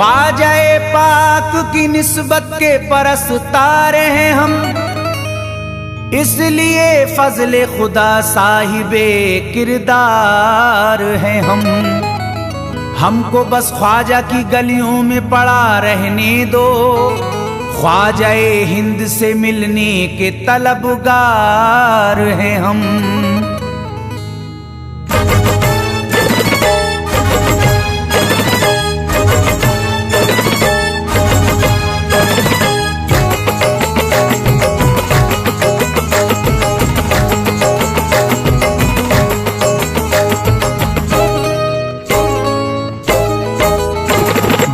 ख्वाजाए पाक की निस्बत के परस्तार हैं हम, इसलिए फजले खुदा साहिबे किरदार हैं हम। हमको बस ख्वाजा की गलियों में पड़ा रहने दो, ख्वाजाए हिंद से मिलने के तलबगार हैं हम।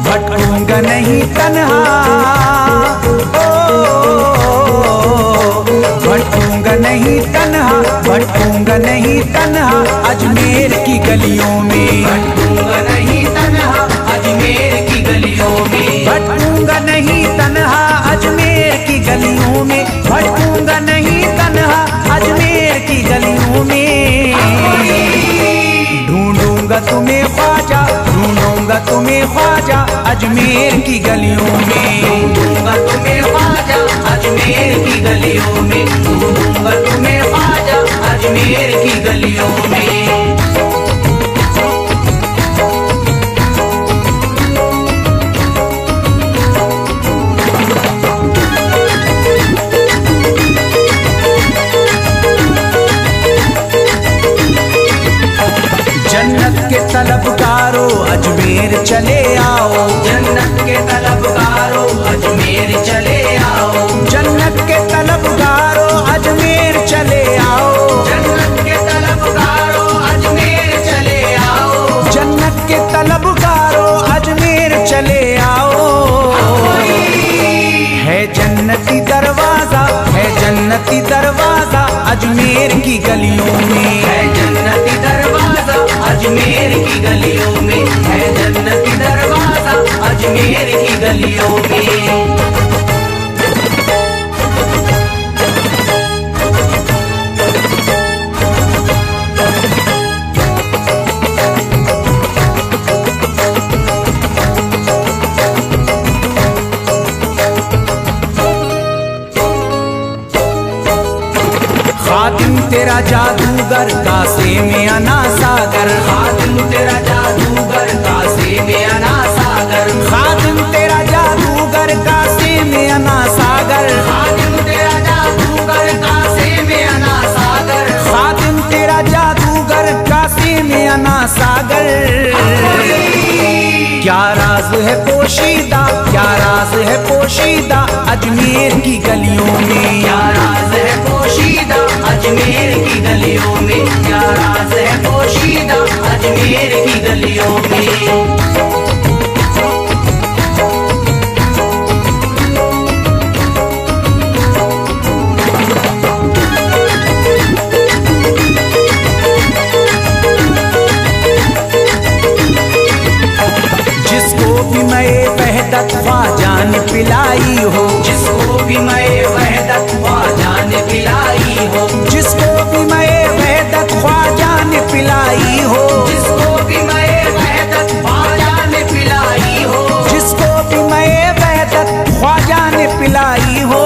भटकूंगा नहीं तन्हा, भटकूंगा नहीं तन्हा, भटकूंगा नहीं तन्हा अजमेर की गलियों में, भटकूंगा नहीं तन्हा अजमेर की गलियों में, भटकूंगा नहीं तन्हा अजमेर की गलियों में, भटकूंगा नहीं तन्हा अजमेर की गलियों में। ढूंढूंगा तुम्हें ख्वाजा, ढूंढूंगा तुम्हें ख्वाजा अजमेर की गलियों में, ढूंढूंगा तुम्हें ख्वाजा अजमेर की गलियों में, ढूंढूंगा तुम्हें ख्वाजा अजमेर की गलियों में। जन्नत के तलबगारों अजमेर चले आओ, जन्नत के तलबगारों अजमेर चले आओ, जन्नत के तलबगारों अजमेर चले आओ, जन्नत के तलबगारों अजमेर चले आओ, जन्नत के तलबगारों अजमेर चले आओ। है जन्नती दरवाजा, है जन्नती दरवाजा अजमेर की गलियों में, है जन्नती दरवाजा अजमेर की गलियों में, है जन्नती दरवाजा अजमेर की गलियों में। खातिम तेरा जादूगर कासे में अना सागर, खातिम तेरा जादूगर कासे में अना सागर, खातिम तेरा जादूगर कासे में अना सागर, खातिम तेरा जादूगर कासे में अना सागर, खातिम तेरा जादूगर कासे में अना सागर। क्या राज है पोशीदा, क्या राज है पोशीदा अजमेर की गलियों में, क्या राज है पोशीदा अजमेर की गलियों में, क्या राज है पोशीदा अजमेर की गलियों में। जिसको भी मैं वहदत ख्वाजा ने पिलाई हो, जिसको भी मैं वहदत ख्वाजा ने पिलाई हो, जिसको भी मैं वहदत ख्वाजा ने पिलाई हो, जिसको भी मैं वहदत ख्वाजा ने पिलाई हो, जिसको भी मैं वहदत ख्वाजा ने पिलाई हो।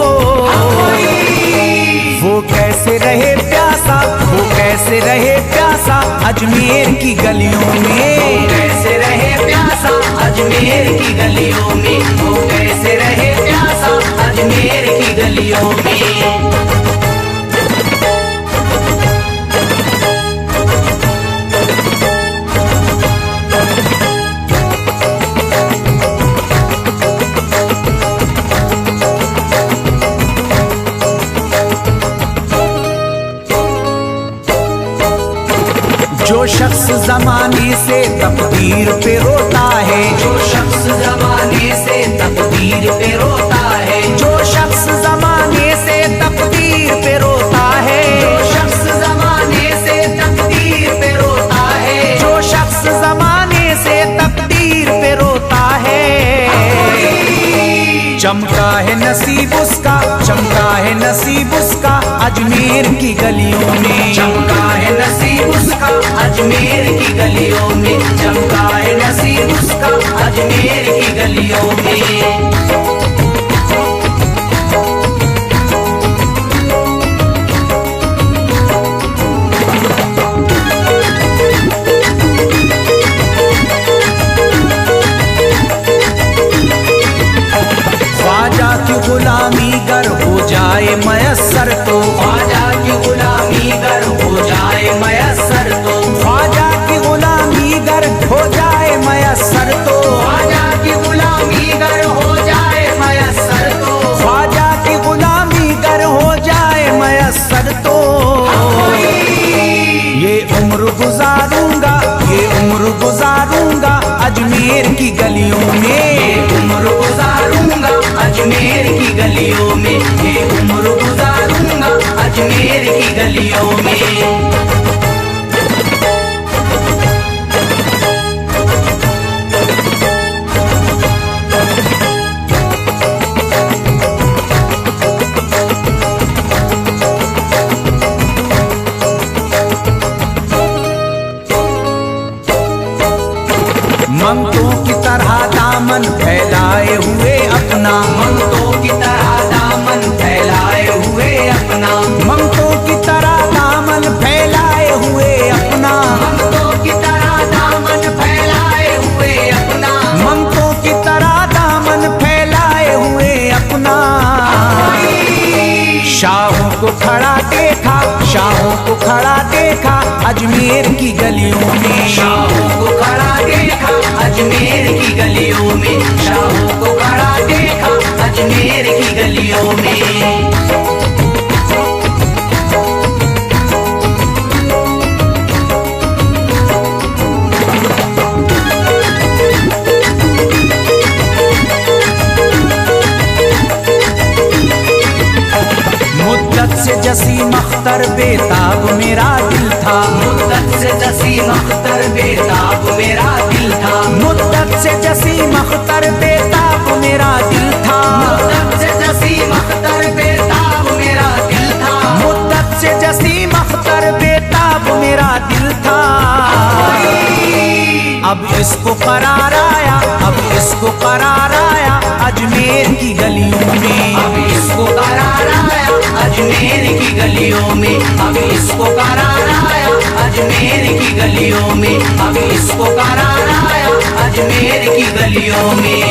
वो कैसे रहे प्यासा, वो कैसे रहे प्यासा अजमेर की गलियों में, कैसे रहे प्यासा अजमेर की गलियों में, वो कैसे रहे प्यासा अजमेर की गलियों में। जो शख्स जमाने से तकदीर पे रोता है, जो शख्स जमाने से तकदीर पे रोता है, जो शख्स जमाने से तकदीर पे रोता है, जो शख्स जमाने से तकदीर पे रोता है, जो शख्स जमाने से तकदीर पे रोता है। चमका है नसीब उसका, चमका है नसीब उसका अजमेर की गलियों में, चमका है नसीब उसका अजमेर की गलियों में, चमका है नसीब उसका अजमेर की गलियों अजमेर की गलियों में। उम्र गुजारूंगा अजमेर की गलियों में, ये उम्र गुजारूंगा अजमेर की गलियों में। ममतों की तरह दामन फैलाए हुए अपना, ममतों की तरह दामन फैलाए हुए अपना, ममतों की तरह दामन फैलाए हुए अपना, ममतों की तरह दामन फैलाए हुए अपना, ममतों की तरह दामन फैलाए हुए अपना। शाहों को खड़ा देखा, शाहों को खड़ा देखा अजमेर की गलियों में। शाहों को खड़ा देखा अजमेर की गलियों में, शाहों को खड़ा देखा अजमेर की गलियों में। मुद्दत से जसीम अख्तर बेताब मेरा दिल था, मुद्दत से जसीम अख्तर बेताब मेरा दिल था, मुद्दत से जसीम अख्तर बेताब मेरा दिल था, मुद्दत से जसीम अख्तर बेताब मेरा दिल था, मुद्दत से जसीम अख्तर बेताब मेरा दिल था। अब इसको करार आया, अब इसको करार आया अजमेर की गलियों में। अब इसको करार आया अजमेर की गलियों में, अब इसको करार आया अजमेर की गलियों में, अब इसको करार आया अजमेर की गलियों में।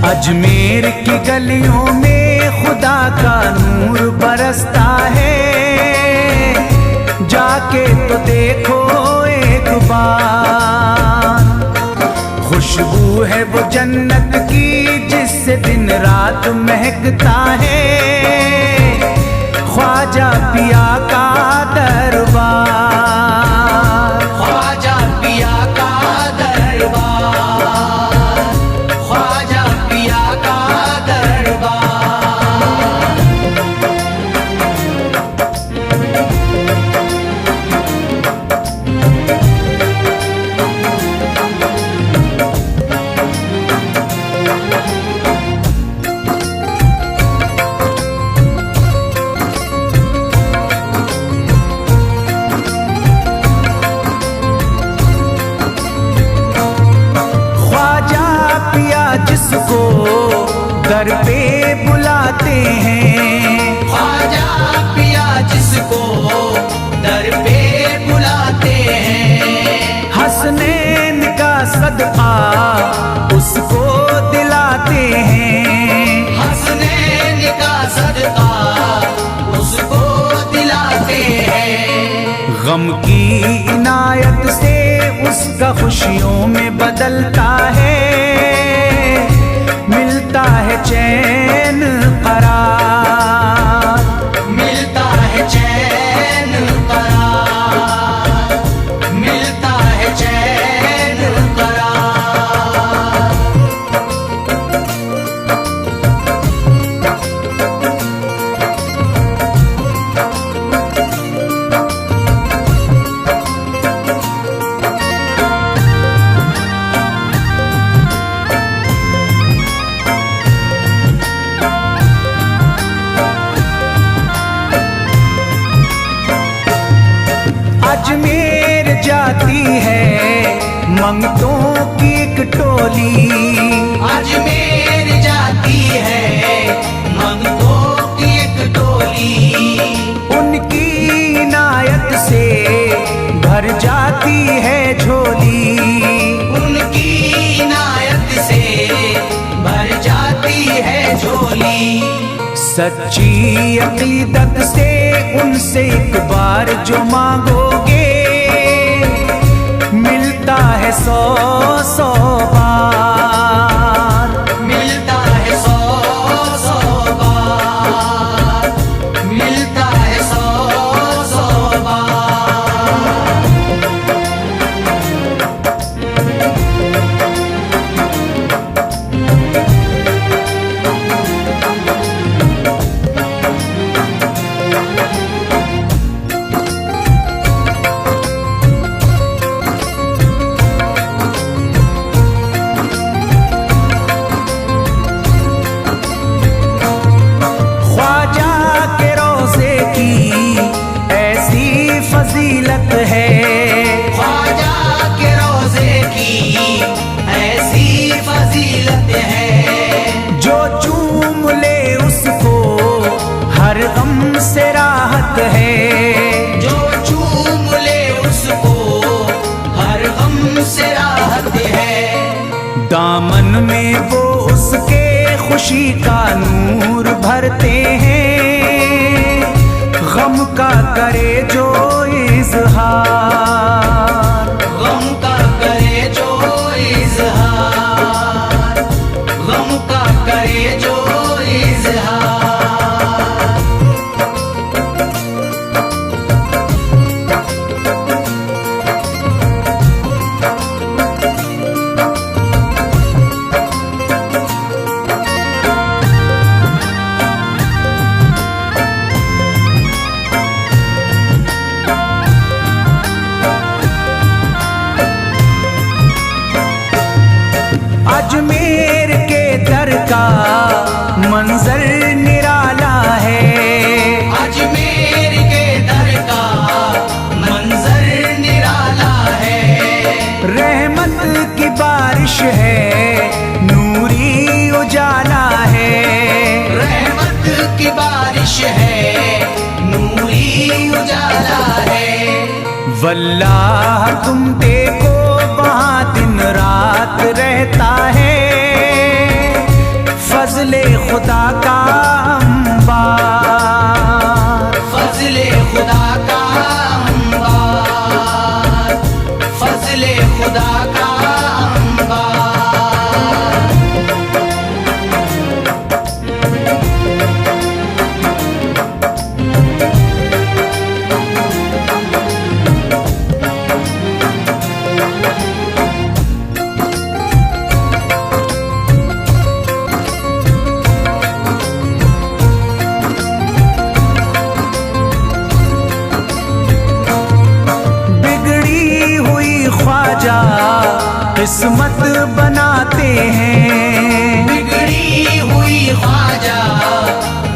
अजमेर की गलियों में खुदा का नूर बरसता है, जाके तो देखो एक बार। खुशबू है वो जन्नत की जिससे दिन रात महकता है, ख्वाजा पिया का दरबार, ख्वाजा पिया का दरबार, ख्वाजा पिया का दरबार। जिसको दर पे बुलाते हैं, ख्वाजा पिया जिसको दर पे बुलाते हैं, हसनैन का सदका उसको दिलाते हैं, हसनैन का सदका उसको दिलाते हैं। गम की इनायत से उसका खुशियों में बदलता है, मिलता है चैन करार, मिलता है चैन करार, मिलता है चैन करार। अजमेर जाती है मंगतों की एक टोली, अजमेर जाती है मंगतों की एक टोली, उनकी इनायत से भर जाती है झोली। सच्ची अकीदत से उनसे एक बार जो मांगोगे, मिलता है 100 बार, मिलता है 100 बार, मिलता है 100 बार। फजीलत है, ख्वाजा के रोज़े की ऐसी फजीलत है, जो चूम ले उसको हर गम से राहत है, जो चूम ले उसको हर गम से राहत है। दामन में वो उसके खुशी का नूर भरते हैं, गम का करे जो इजहार, गम का करे जो इजहार, गम का करे जो इजहार। अजमेर के दर का मंजर निराला है, अजमेर के दर का मंजर निराला है, रहमत की बारिश है, नूरी उजाला है, रहमत की बारिश है, नूरी उजाला है। वल्लाह तुम देखो वहाँ दिन रात रहता है, फजले खुदा का अंबार, फजले खुदा का अंबार, फजले खुदा का अंबार। ख्वाजा किस्मत बनाते हैं, बिगड़ी हुई ख्वाजा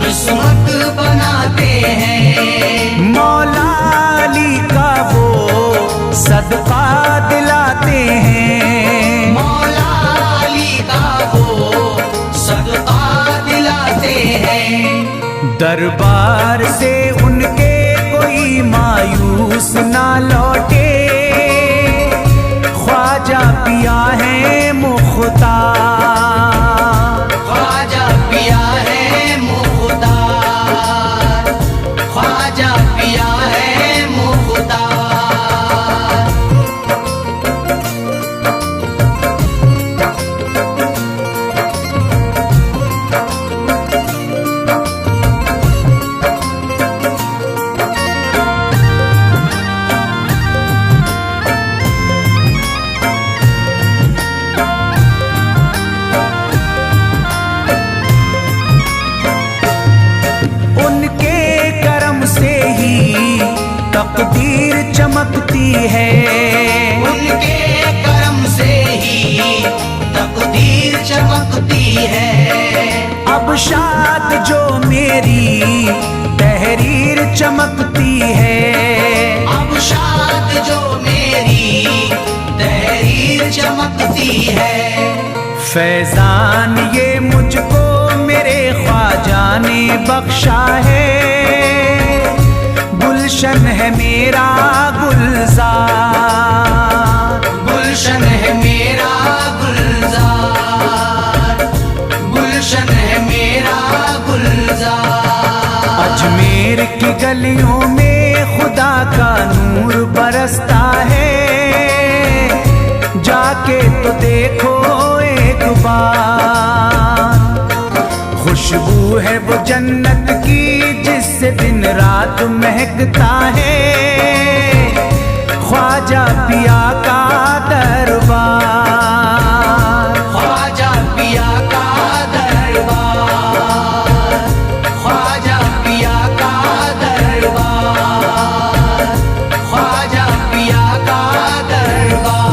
किस्मत बनाते हैं, मौला अली का वो सदका दिलाते हैं, मौला अली का वो सदका दिलाते हैं। दरबार से उनके कोई मायूस ना लौटे, ख्वाजा पिया है मुख्तार, ख्वाजा पिया है मुख्तार, ख्वाजा पिया है मुख्तार। तकदीर चमकती है, उनके करम से ही तकदीर चमकती है। अब शाद जो मेरी तहरीर चमकती है, अब शाद जो मेरी तहरीर चमकती है। फैजान ये मुझको मेरे ख्वाजा ने बख्शा है, गुलशन है मेरा गुलजार, गुलशन है मेरा गुलजार, गुलशन है मेरा गुलजार। की गलियों में खुदा का नूर बरसता है, जाके तो देखो एक बार। खुशबू है वो जन्नत की जिससे दिन रात महकता है, ख्वाजा पिया का दरबार। ख्वाजा पिया का दरबार, ख्वाजा पिया का दरबार, ख्वाजा पिया का दरबार।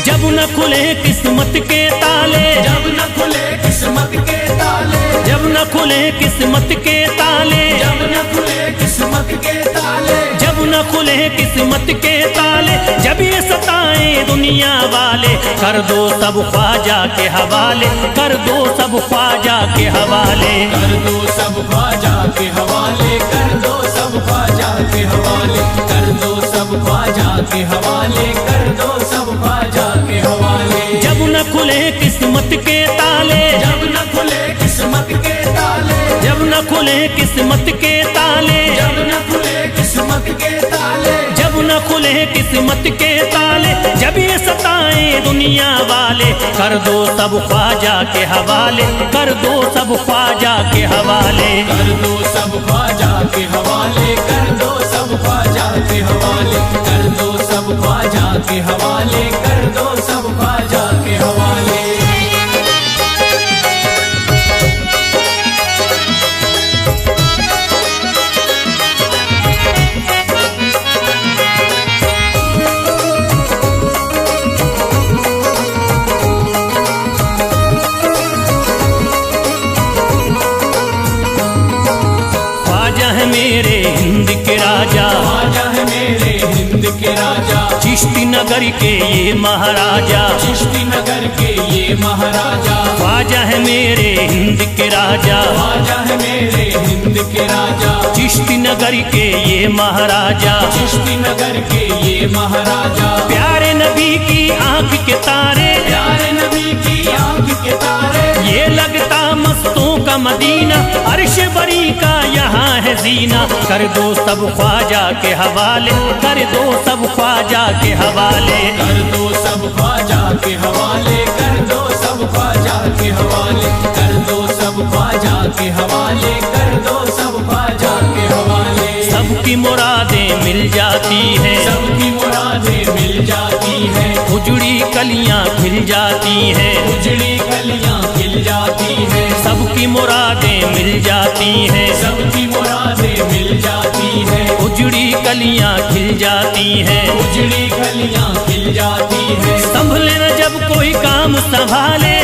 जब न खुले किस्मत के ताले, जब न खुले किस्मत के ताले, जब न खुले किस्मत के ताले, जब न खुले किस्मत के ताले, जब न खुले किस्मत के ताले, जब ये सताए दुनिया वाले, कर दो सब ख्वाजा के हवाले, कर दो सब ख्वाजा के हवाले। कर दो सब ख्वाजा के हवाले, कर दो सब ख्वाजा के हवाले, कर दो सब ख्वाजा के हवाले, कर दो सब ख्वाजा के हवाले। जब न खुले किस्मत के ताले, जब न खुले किस्मत के ताले, जब न खुले किस्मत के ताले, जब न खुले किस्मत के ताले, जब न खुले किस्मत के ताले, जब ये सताए दुनिया वाले, कर दो सब ख्वाजा के हवाले, कर दो सब ख्वाजा के हवाले। कर दो सब ख्वाजा के हवाले, कर दो सब ख्वाजा के हवाले, कर दो सब ख्वाजा के हवाले, कर दो सब ख्वाजा के हवाले। ख्वाजा है मेरे हिंद के राजा, ख्वाजा है मेरे हिंद के राजा, चिश्ती नगर के ये महाराजा, चिश्ती नगर के ये महाराजा। ख्वाजा है मेरे हिंद के राजा, ख्वाजा है मेरे हिंद के राजा, चिश्ती नगर के ये महाराजा। चिश्ती नगर के ये महाराजा। प्यारे नबी की आंख के तारे, प्यारे नबी की आंख के तारे, ये लगता मस्तों का मदीना, अर्श बरी का यहाँ है जीना। कर दो सब ख्वाजा के हवाले, कर दो सब ख्वाजा के हवाले। कर दो सब ख्वाजा के हवाले, कर दो सब ख्वाजा के हवाले, कर दो सब ख्वाजा के हवाले, कर दो सब ख्वाजा के हवाले। सबकी मुरादें मिल जाती हैं, सबकी मुरादें मिल जाती हैं, उजड़ी कलियां खिल जाती हैं, उजड़ी कलियां खिल जाती हैं, सबकी मुरादें मिल जाती हैं, सबकी मुरादें मिल जाती हैं, उजड़ी कलियां खिल जाती हैं, उजड़ी कलियां खिल जाती हैं। संभले न जब कोई काम संभाले,